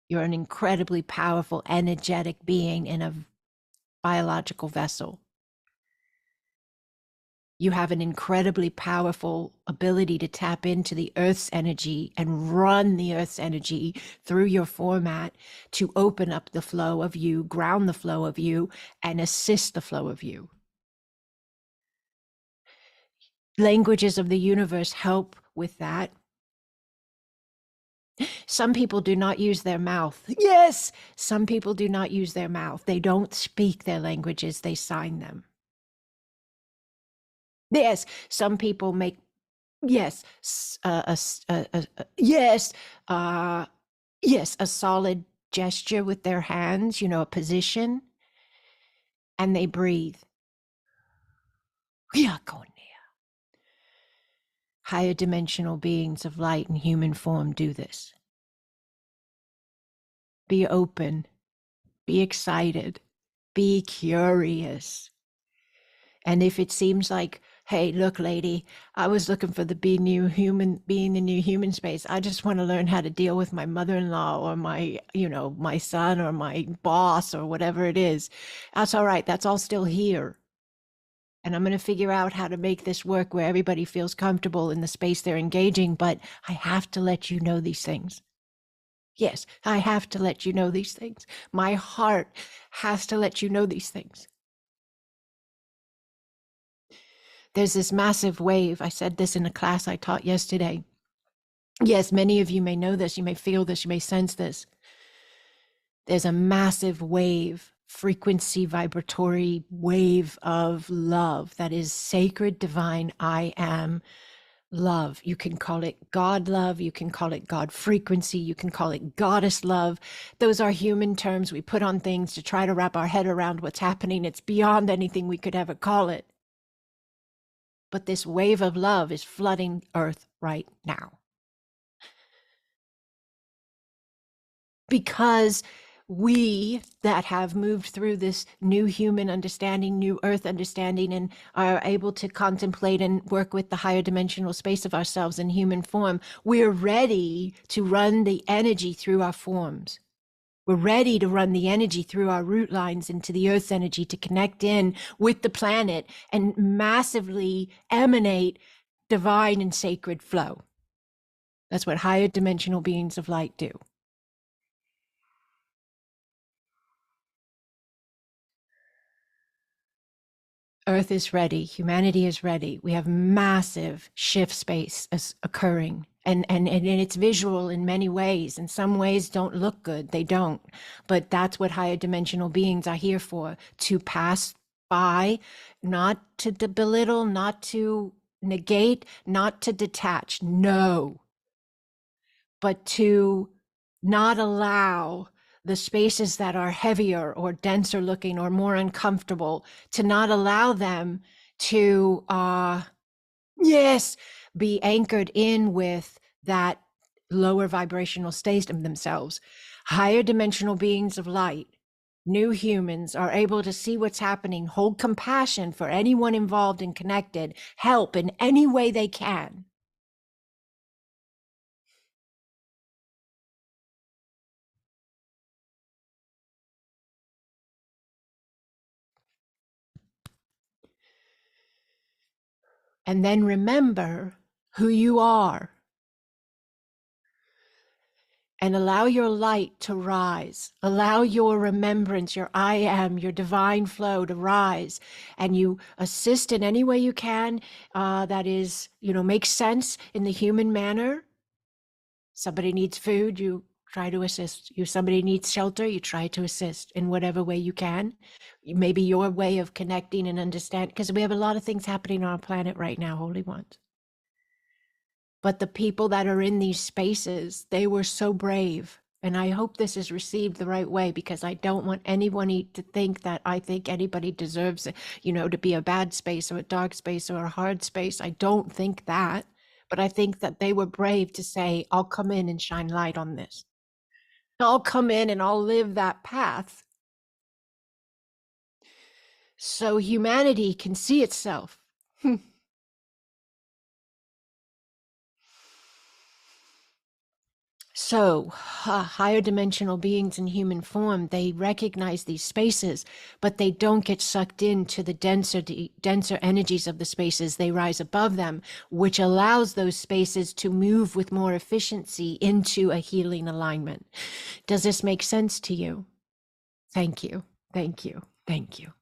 You're an incredibly powerful, energetic being in a biological vessel. You have an incredibly powerful ability to tap into the Earth's energy and run the Earth's energy through your format to open up the flow of you, ground the flow of you, and assist the flow of you. Languages of the universe help with that. Some people do not use their mouth. Yes, some people do not use their mouth. They don't speak their languages, they sign them. Yes, some people make, yes, yes, yes, a solid gesture with their hands, a position, and they breathe. Higher dimensional beings of light and human form do this. Be open, be excited, be curious. And if it seems like, hey, look, lady, I was looking for the being the new human space. I just want to learn how to deal with my mother-in-law or my son or my boss or whatever it is. That's all right. That's all still here. And I'm going to figure out how to make this work where everybody feels comfortable in the space they're engaging. But I have to let you know these things. Yes, I have to let you know these things. My heart has to let you know these things. There's this massive wave. I said this in a class I taught yesterday. Yes, many of you may know this. You may feel this. You may sense this. There's a massive wave, frequency, vibratory wave of love that is sacred, divine, I am love. You can call it God love. You can call it God frequency. You can call it goddess love. Those are human terms we put on things to try to wrap our head around what's happening. It's beyond anything we could ever call it. But this wave of love is flooding Earth right now. Because we that have moved through this new human understanding, new Earth understanding, and are able to contemplate and work with the higher dimensional space of ourselves in human form, we're ready to run the energy through our forms. We're ready to run the energy through our root lines into the Earth's energy to connect in with the planet and massively emanate divine and sacred flow. That's what higher dimensional beings of light do. Earth is ready. Humanity is ready. We have massive shift space occurring. And it's visual in many ways. In some ways don't look good. They don't. But that's what higher dimensional beings are here for, to pass by, not to belittle, not to negate, not to detach. No. But to not allow the spaces that are heavier or denser looking or more uncomfortable, to not allow them to, yes, be anchored in with that lower vibrational state of themselves. Higher dimensional beings of light, new humans, are able to see what's happening, hold compassion for anyone involved and connected, help in any way they can. And then remember who you are and allow your light to rise. Allow your remembrance, your I am, your divine flow to rise. And you assist in any way you can that is, makes sense in the human manner. Somebody needs food, you try to assist. Somebody needs shelter, you try to assist in whatever way you can. Maybe your way of connecting and understand, because we have a lot of things happening on our planet right now, Holy Ones. But the people that are in these spaces, they were so brave. And I hope this is received the right way, because I don't want anyone to think that I think anybody deserves, to be a bad space or a dark space or a hard space. I don't think that. But I think that they were brave to say, I'll come in and shine light on this. I'll come in and I'll live that path, so humanity can see itself. So, higher dimensional beings in human form, they recognize these spaces, but they don't get sucked into the denser energies of the spaces. They rise above them, which allows those spaces to move with more efficiency into a healing alignment. Does this make sense to you? Thank you. Thank you. Thank you.